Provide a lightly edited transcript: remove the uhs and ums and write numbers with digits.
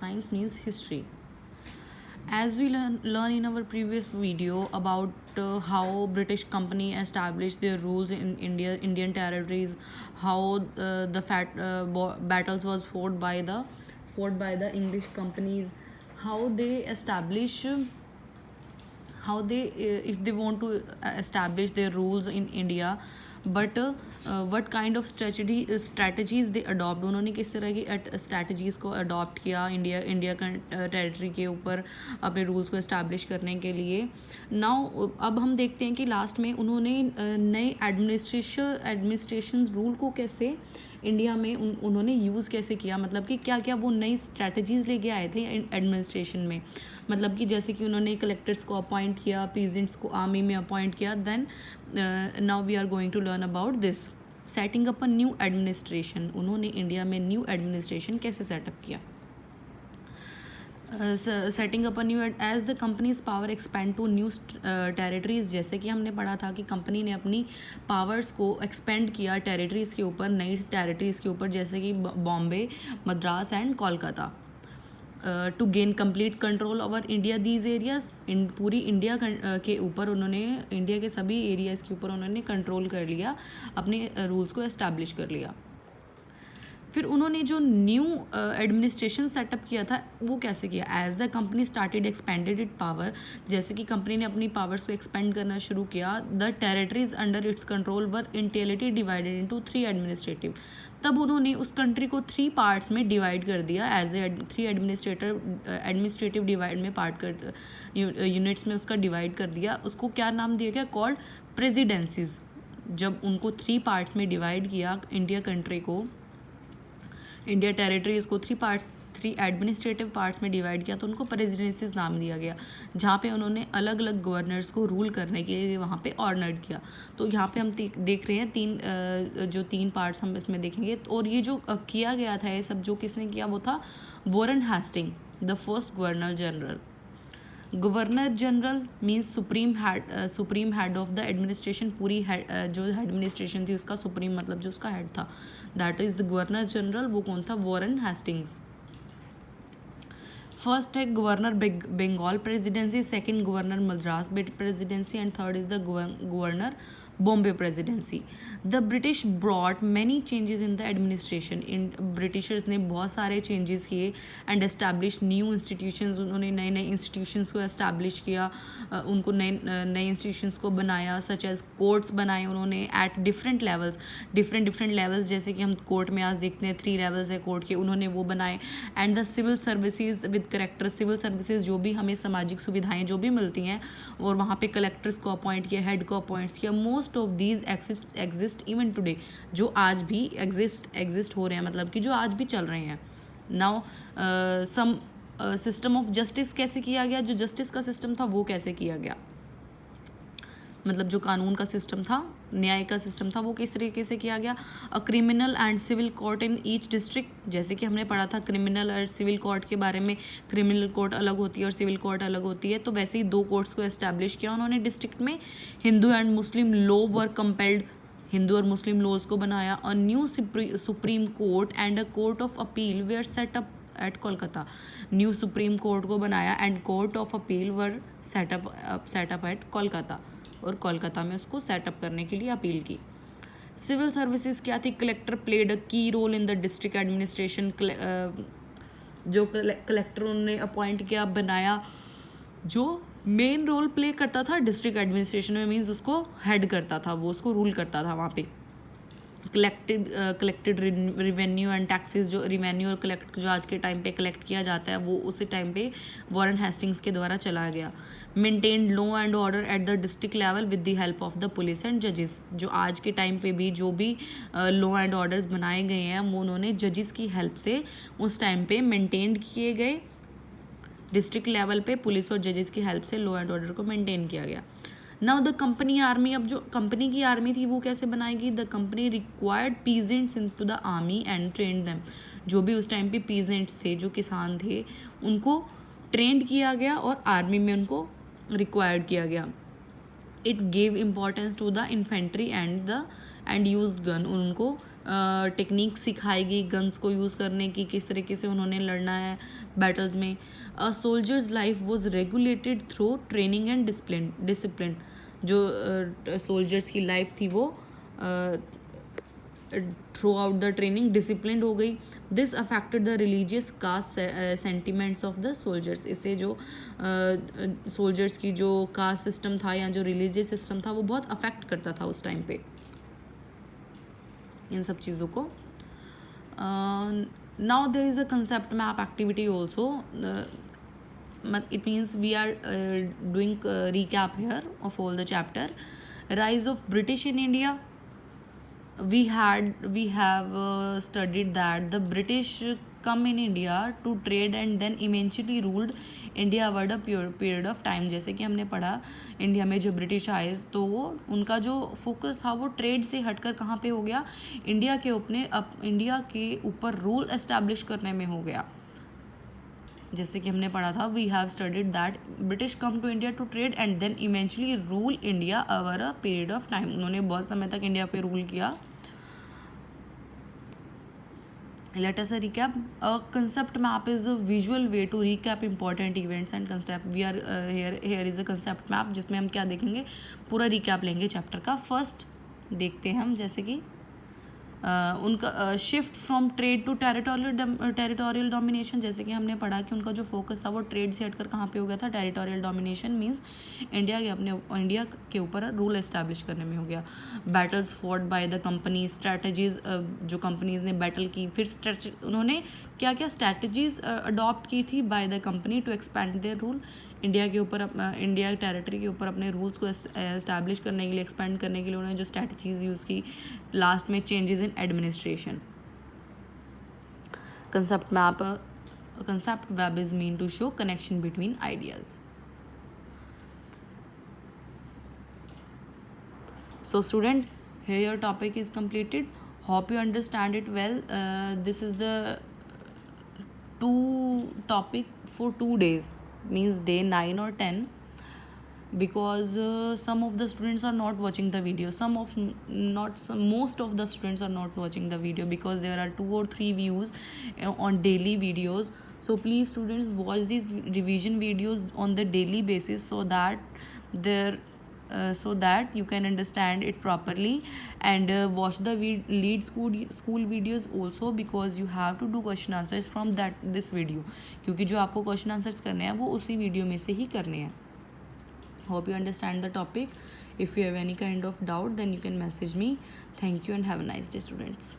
Science means history. As we learn in our previous video about how British company established their rules in Indian territories, how battles was fought by the English companies, how they establish how they if they want to establish their rules in India, but what kind of strategies they adopt, उन्होंने किस तरह की strategies को adopt किया India territory के ऊपर अपने rules को इस्टेब्लिश करने के लिए. नाउ अब हम देखते हैं कि लास्ट में उन्होंने नए एडमिनिस्ट्रेशन रूल को कैसे इंडिया में उन्होंने यूज़ कैसे किया, मतलब कि क्या क्या वो नई स्ट्रैटेजीज़ लेके आए थे एडमिनिस्ट्रेशन में. मतलब कि जैसे कि उन्होंने कलेक्टर्स को अपॉइंट किया, पीजेंट्स को आर्मी में अपॉइंट किया. Then now we are going to learn about this setting up a new administration. उन्होंने इंडिया में न्यू एडमिनिस्ट्रेशन कैसे सेटअप किया. Setting up a new as the company's power expand to new territories. जैसे कि हमने पढ़ा था कि कंपनी ने अपनी पावर्स को एक्सपेंड किया टेरिटरीज़ के ऊपर, नई टेरिटरीज़ के ऊपर, जैसे कि Bombay, Madras and Kolkata. To gain complete control over India these areas. पूरी इंडिया के ऊपर उन्होंने, इंडिया के सभी एरियाज़ के ऊपर उन्होंने कंट्रोल कर लिया, अपने रूल्स को एस्टैब्लिश कर लिया. फिर उन्होंने जो न्यू एडमिनिस्ट्रेशन सेटअप किया था वो कैसे किया. As the company started expanded it power. जैसे कि कंपनी ने अपनी पावर्स को एक्सपेंड करना शुरू किया. The territories under its control were initially divided into 3 administrative. तब उन्होंने उस कंट्री को 3 पार्ट्स में डिवाइड कर दिया. एज ए 3 एडमिनिस्ट्रेटिव डिवाइड में पार्ट कर यूनिट्स में उसका डिवाइड कर दिया. उसको क्या नाम दिया गया, कॉल्ड प्रेसिडेंसीज. जब उनको 3 पार्ट्स में डिवाइड किया इंडिया कंट्री को, इंडिया टेरिटरीज़ को 3 एडमिनिस्ट्रेटिव पार्ट्स में डिवाइड किया, तो उनको प्रेसिडेंसीज नाम दिया गया, जहाँ पे उन्होंने अलग अलग गवर्नर्स को रूल करने के लिए वहाँ पे ऑर्डर्ड किया. तो यहाँ पे हम देख रहे हैं जो 3 पार्ट्स हम इसमें देखेंगे. और ये जो किया गया था, ये सब जो किसने किया, वो था Warren Hasting, the first governor general. Governor general means supreme head of the administration. पूरी जो एडमिनिस्ट्रेशन थी उसका सुप्रीम मतलब जो उसका हेड था, that is the governor general. वो कौन था, वॉरेन हेस्टिंग्स. फर्स्ट है governor Bengal presidency, second governor Madras presidency and third is the governor Bombay presidency. The British brought many changes in the administration. इन ब्रिटिशर्स ने बहुत सारे चेंजेस किए एंड एस्टैब्लिश न्यू इंस्टीट्यूशंस. उन्होंने नए नए इंस्टीट्यूशंस को एस्टैब्लिश किया, उनको नए इंस्टीट्यूशंस को बनाया, सच एज कोर्ट्स बनाए उन्होंने एट डिफरेंट लेवल्स. जैसे कि हम कोर्ट में आज देखते हैं 3 लेवल्स है कोर्ट के, उन्होंने वो बनाए. And the civil services with collector. Civil services जो भी हमें सामाजिक सुविधाएं जो भी मिलती हैं, और वहाँ पे कलेक्टर्स को अपॉइंट किया, हेड को अपॉइंट किया. Most of these exist even today. जो आज भी एग्जिस्ट हो रहे हैं, मतलब कि जो आज भी चल रहे हैं. Now some system of justice कैसे किया गया. जो जस्टिस का सिस्टम था वो कैसे किया गया, मतलब जो कानून का सिस्टम था, न्याय का सिस्टम था, वो किस तरीके से किया गया. A criminal and civil court in each district. जैसे कि हमने पढ़ा था क्रिमिनल और सिविल कोर्ट के बारे में, क्रिमिनल कोर्ट अलग होती है और सिविल कोर्ट अलग होती है. तो वैसे ही 2 कोर्ट्स को एस्टैब्लिश किया उन्होंने डिस्ट्रिक्ट में. Hindu and Muslim law were compelled. हिंदू और मुस्लिम लॉज को बनाया. A new supreme court and a court of appeal were set up at Kolkata. New supreme court को बनाया and court of appeal were set up at Kolkata, और कोलकाता में उसको सेटअप करने के लिए अपील की. सिविल सर्विसेज क्या थी. Collector played a key role in the district administration. जो कलेक्टर उन्होंने अपॉइंट किया, बनाया, जो मेन रोल प्ले करता था डिस्ट्रिक्ट एडमिनिस्ट्रेशन में, मीन्स उसको हेड करता था, वो उसको रूल करता था वहाँ पे. Collected revenue and taxes. जो रिवेन्यू और कलेक्ट जो आज के टाइम पे कलेक्ट किया जाता है, वो उसी टाइम पे वॉरेन हेस्टिंग्स के द्वारा चलाया गया. Maintained law and order at the district level with the help of the police and जजेस. जो आज के टाइम पे भी जो भी लॉ एंड ऑर्डर्स बनाए गए हैं, वो उन्होंने जजेस की हेल्प से उस टाइम पे मेंटेन किए गए. डिस्ट्रिक्ट लेवल पे पुलिस और जजेस की हेल्प से लॉ एंड ऑर्डर को मेंटेन किया गया. Now the company army. अब जो कंपनी की आर्मी थी वो कैसे बनाएगी. The company required peasants into the army and trained them. जो भी उस टाइम पे पीजेंट्स थे, जो किसान थे, उनको ट्रेंड किया गया और आर्मी में उनको रिक्वायर्ड किया गया. It gave importance to the infantry and use gun. उनको टेक्निक सिखाई गई गन्स को यूज़ करने की, किस तरीके से उन्होंने लड़ना है, बैटल्स में. A soldier's life was regulated through training and discipline. जो सोल्जर्स की लाइफ थी वो throughout the training discipline हो गई. This affected the religious caste sentiments of the soldiers. इससे जो सोल्जर्स की जो कास्ट सिस्टम था या जो रिलीजियस सिस्टम था वो बहुत अफेक्ट करता था उस टाइम पे इन सब चीज़ों को. Now there is a concept map activity also. It means we are doing recap here of all the chapter. Rise of British in India. We have studied that the British come in India to trade and then eventually ruled India over a period of time. जैसे कि हमने पढ़ा India में जो British आए तो वो उनका जो फोकस था वो ट्रेड से हटकर कहाँ पे हो गया, इंडिया के ऊपर रूल एस्टैब्लिश करने में हो गया. जैसे कि हमने पढ़ा था we have studied that British came to India to trade and then eventually rule India over a period of time. उन्होंने बहुत समय तक इंडिया पे रूल किया. Let us recap. A concept map is a visual way to recap important events and concept. We are here is a concept map जिसमें हम क्या देखेंगे, पूरा recap लेंगे चैप्टर का. फर्स्ट देखते हैं हम जैसे कि उनका shift from trade to territorial domination. जैसे कि हमने पढ़ा कि उनका जो फोकस था वो ट्रेड से हटकर कहाँ पे हो गया था, टेरिटोरियल डोमिनेशन मींस इंडिया के ऊपर रूल एस्टैब्लिश करने में हो गया. Battles fought by the company. Strategies जो कंपनीज ने बैटल की, फिर उन्होंने क्या क्या स्ट्रैटेजीज अडॉप्ट की थी by the company to expand their rule. India territory के ऊपर अपने रूल्स को एस्टैब्लिश करने के लिए, एक्सपेंड करने के लिए उन्होंने जो स्ट्रैटेजीज यूज़ की. लास्ट में changes in administration. concept web is mean to show connection between ideas. So student, here your topic is completed. Hope you understand it well. This is the two topic for 2 days, means day 9 or 10, because some of the students are not watching the video. Most of the students are not watching the video because there are 2 or 3 views on daily videos. So please students, watch these revision videos on the daily basis so that you can understand it properly, and watch the lead school videos also, because you have to do question answers from this video, क्योंकि जो आपको question answers करने हैं वो उसी video में से ही करने हैं. Hope you understand the topic. If you have any kind of doubt, then you can message me. Thank you and have a nice day, students.